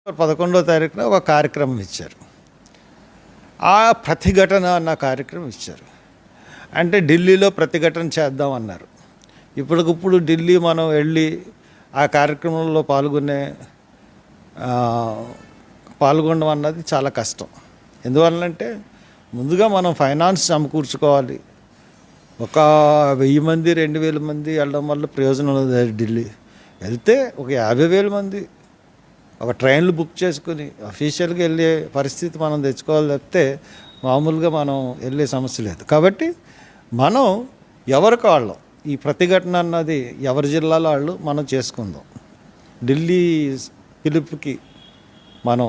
11వ తారీఖున ఒక కార్యక్రమం ఇచ్చారు. ఆ ప్రతిఘటన అన్న కార్యక్రమం ఇచ్చారు. అంటే ఢిల్లీలో ప్రతిఘటన చేద్దామన్నారు. ఇప్పటికిప్పుడు ఢిల్లీ మనం వెళ్ళి ఆ కార్యక్రమంలో పాల్గొనడం అన్నది చాలా కష్టం. ఎందువల్లంటే ముందుగా మనం ఫైనాన్స్ సమకూర్చుకోవాలి. ఒక 1000 మంది 2000 మంది వెళ్ళడం వల్ల ప్రయోజనం లేదు. ఢిల్లీ వెళ్తే ఒక 50,000 మంది ఒక ట్రైన్లు బుక్ చేసుకుని అఫీషియల్గా వెళ్ళే పరిస్థితి మనం తెచ్చుకోవాలి తప్పితే మామూలుగా మనం వెళ్ళే సమస్య లేదు. కాబట్టి మనం ఎవరికి వాళ్ళం ఈ ప్రతిఘటన అన్నది ఎవరి జిల్లాలో వాళ్ళు మనం చేసుకుందాం. ఢిల్లీ పిలుపుకి మనం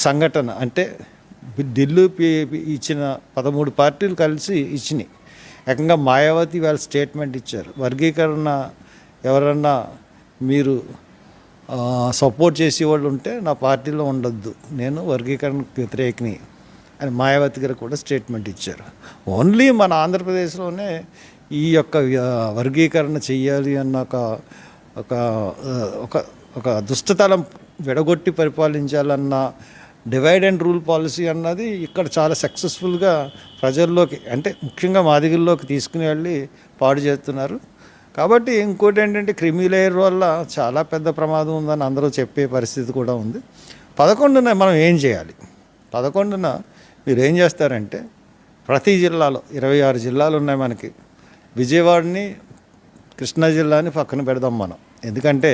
సంఘటన అంటే ఢిల్లీ ఇచ్చిన 13 పార్టీలు కలిసి ఇచ్చినాయి. ఏకంగా మాయావతి వాళ్ళు స్టేట్మెంట్ ఇచ్చారు. వర్గీకరణ ఎవరన్నా మీరు సపోర్ట్ చేసేవాళ్ళు ఉంటే నా పార్టీలో ఉండొద్దు, నేను వర్గీకరణకు వ్యతిరేకిని అని మాయావతి గారు కూడా స్టేట్మెంట్ ఇచ్చారు. ఓన్లీ మన ఆంధ్రప్రదేశ్లోనే ఈ యొక్క వర్గీకరణ చెయ్యాలి అన్న ఒక ఒక ఒక దుష్టతలం విడగొట్టి పరిపాలించాలన్న డివైడ్ అండ్ రూల్ పాలసీ అన్నది ఇక్కడ చాలా సక్సెస్ఫుల్గా ప్రజల్లోకి అంటే ముఖ్యంగా మాదిగల్లోకి తీసుకుని వెళ్ళి పాడు చేస్తున్నారు. కాబట్టి ఇంకోటి ఏంటంటే క్రిమి లేయర్ వల్ల చాలా పెద్ద ప్రమాదం ఉందని అందరూ చెప్పే పరిస్థితి కూడా ఉంది. 11న మనం ఏం చేయాలి? 11న మీరు ఏం చేస్తారంటే ప్రతి జిల్లాలో 26 జిల్లాలు ఉన్నాయి మనకి. విజయవాడని కృష్ణా జిల్లాని పక్కన పెడదాం మనం. ఎందుకంటే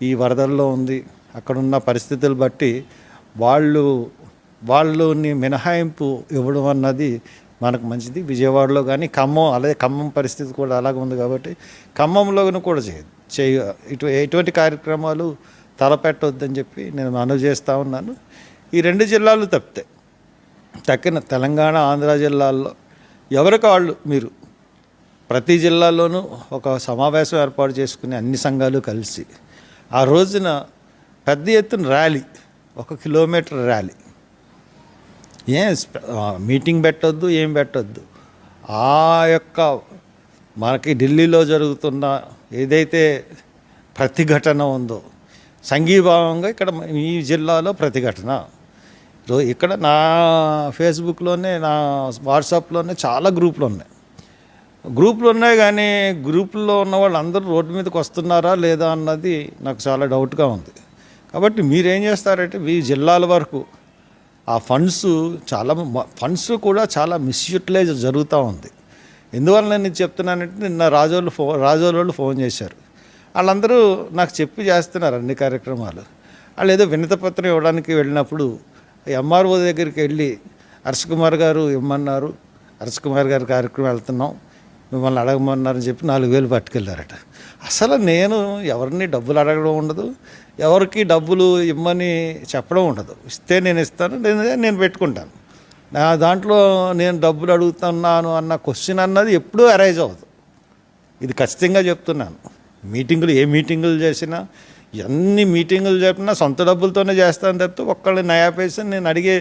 ఈ వరదల్లో ఉంది, అక్కడున్న పరిస్థితులు బట్టి వాళ్ళని మినహాయింపు ఇవ్వడం అన్నది మనకు మంచిది. విజయవాడలో కానీ ఖమ్మం పరిస్థితి కూడా అలాగే ఉంది కాబట్టి ఖమ్మంలోనూ కూడా ఎటువంటి కార్యక్రమాలు తలపెట్టొద్దని చెప్పి నేను మనవి చేస్తూ ఉన్నాను. ఈ 2 జిల్లాలు తక్కిన తెలంగాణ ఆంధ్ర జిల్లాల్లో ఎవరికి వాళ్ళు మీరు ప్రతి జిల్లాలోనూ ఒక సమావేశం ఏర్పాటు చేసుకుని అన్ని సంఘాలు కలిసి ఆ రోజున పెద్ద ఎత్తున ర్యాలీ, 1 కిలోమీటర్ ర్యాలీ, మీటింగ్ పెట్టొద్దు, ఏం పెట్టొద్దు. ఆ యొక్క మనకి ఢిల్లీలో జరుగుతున్న ఏదైతే ప్రతిఘటన ఉందో సంఘీభావంగా ఇక్కడ ఈ జిల్లాలో ప్రతిఘటన. ఇక్కడ నా ఫేస్బుక్లోనే నా వాట్సాప్లోనే చాలా గ్రూపులు ఉన్నాయి కానీ గ్రూపుల్లో ఉన్న వాళ్ళు అందరూ రోడ్డు మీదకి వస్తున్నారా లేదా అన్నది నాకు చాలా డౌట్గా ఉంది. కాబట్టి మీరేం చేస్తారంటే మీ జిల్లాల వరకు ఆ ఫండ్స్ కూడా చాలా మిస్యూటిలైజ్ జరుగుతూ ఉంది. ఎందువల్ల నేను చెప్తున్నానంటే నిన్న రాజోళ్ళు ఫోన్ చేశారు. వాళ్ళందరూ నాకు చెప్పి చేస్తున్నారు అన్ని కార్యక్రమాలు. వాళ్ళు ఏదో వినతిపత్రం ఇవ్వడానికి వెళ్ళినప్పుడు ఎంఆర్ఓ దగ్గరికి వెళ్ళి హర్ష్ కుమార్ గారు ఇమ్మన్నారు, హర్ష్ కుమార్ గారి కార్యక్రమం వెళ్తున్నాం, మిమ్మల్ని అడగమన్నారని చెప్పి 4,000 పట్టుకెళ్ళారట. అసలు నేను ఎవరిని డబ్బులు అడగడం ఉండదు, ఎవరికి డబ్బులు ఇమ్మని చెప్పడం ఉండదు. ఇస్తే నేను ఇస్తాను, లేదా నేను పెట్టుకుంటాను. నా దాంట్లో నేను డబ్బులు అడుగుతున్నాను అన్న క్వశ్చన్ అన్నది ఎప్పుడూ అరైజ్ అవ్వదు. ఇది ఖచ్చితంగా చెప్తున్నాను. ఏ మీటింగులు చేసినా ఎన్ని మీటింగులు చెప్పినా సొంత డబ్బులతోనే చేస్తాను తప్పితే ఒక్కళ్ళని నయా పైసా నేను అడిగే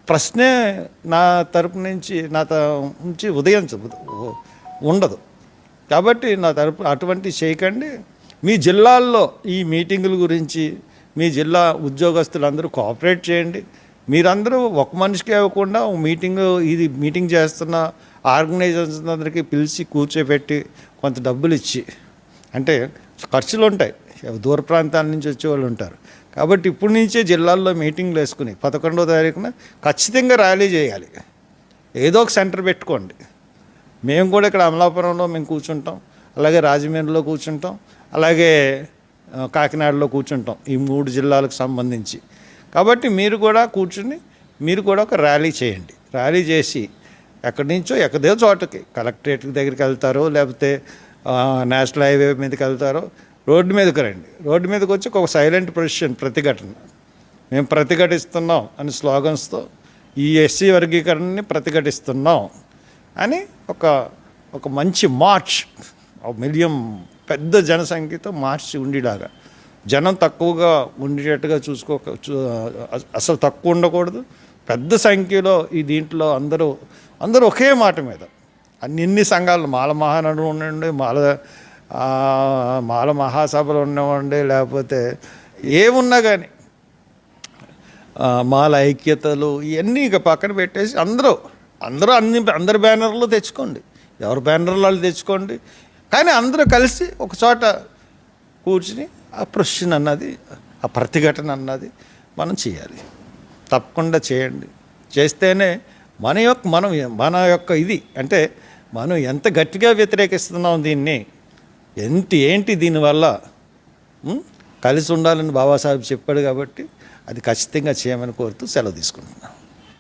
ప్రశ్నే నా తరపు నుంచి ఉండదు. కాబట్టి నా తరపు అటువంటి చేయకండి. మీ జిల్లాల్లో ఈ మీటింగుల గురించి మీ జిల్లా ఉద్యోగస్తులందరూ కోఆపరేట్ చేయండి. మీరందరూ ఒక మనిషికి ఇవ్వకుండా మీటింగ్ చేస్తున్న ఆర్గనైజేషన్స్ అందరికీ పిలిచి కూర్చోబెట్టి కొంత డబ్బులు ఇచ్చి, అంటే ఖర్చులు ఉంటాయి, దూర ప్రాంతాల నుంచి వచ్చేవాళ్ళు ఉంటారు. కాబట్టి ఇప్పటి నుంచే జిల్లాల్లో మీటింగ్లు వేసుకుని 11వ తారీఖున ఖచ్చితంగా ర్యాలీ చేయాలి. ఏదో ఒక సెంటర్ పెట్టుకోండి. మేము కూడా ఇక్కడ అమలాపురంలో మేము కూర్చుంటాం, అలాగే రాజమండ్రిలో కూర్చుంటాం, అలాగే కాకినాడలో కూర్చుంటాం, ఈ 3 జిల్లాలకు సంబంధించి. కాబట్టి మీరు కూడా కూర్చుని మీరు కూడా ఒక ర్యాలీ చేయండి. ర్యాలీ చేసి ఎక్కడి నుంచో ఎక్కడో చోటకి కలెక్టరేట్ దగ్గరికి వెళ్తారో లేకపోతే నేషనల్ హైవే మీదకి వెళ్తారో రోడ్డు మీదకి రండి. రోడ్డు మీదకి వచ్చి ఒక సైలెంట్ పొజిషన్ ప్రతిఘటన, మేము ప్రతిఘటిస్తున్నాం అని స్లోగన్స్తో ఈ ఎస్సీ వర్గీకరణని ప్రతిఘటిస్తున్నాం అని ఒక మంచి మార్చ్, 1 మిలియన్ పెద్ద జనసంఖ్యతో మార్చి ఉండేలాగా, జనం తక్కువగా ఉండేటట్టుగా అసలు తక్కువ ఉండకూడదు, పెద్ద సంఖ్యలో ఈ దీంట్లో అందరూ ఒకే మాట మీద అన్ని సంఘాలు మాల మహానడు ఉండండి, మాల మహాసభలు ఉండవండి, లేకపోతే ఏమున్నా కానీ మాల ఐక్యతలు ఇవన్నీ ఇక పక్కన పెట్టేసి అందరూ అందరి బ్యానర్లు తెచ్చుకోండి, ఎవరి బ్యానర్లు వాళ్ళు తెచ్చుకోండి, కానీ అందరూ కలిసి ఒక చోట కూర్చుని ఆ ప్రొసెషన్ అన్నది, ఆ ప్రతిఘటన అన్నది మనం చేయాలి. తప్పకుండా చేయండి. చేస్తేనే మన యొక్క ఇది అంటే మనం ఎంత గట్టిగా వ్యతిరేకిస్తున్నాం దీన్ని, ఏంటి దీనివల్ల కలిసి ఉండాలని బాబాసాహెబ్ చెప్పాడు. కాబట్టి అది ఖచ్చితంగా చేయమని కోరుతూ సెలవు తీసుకుంటున్నాను.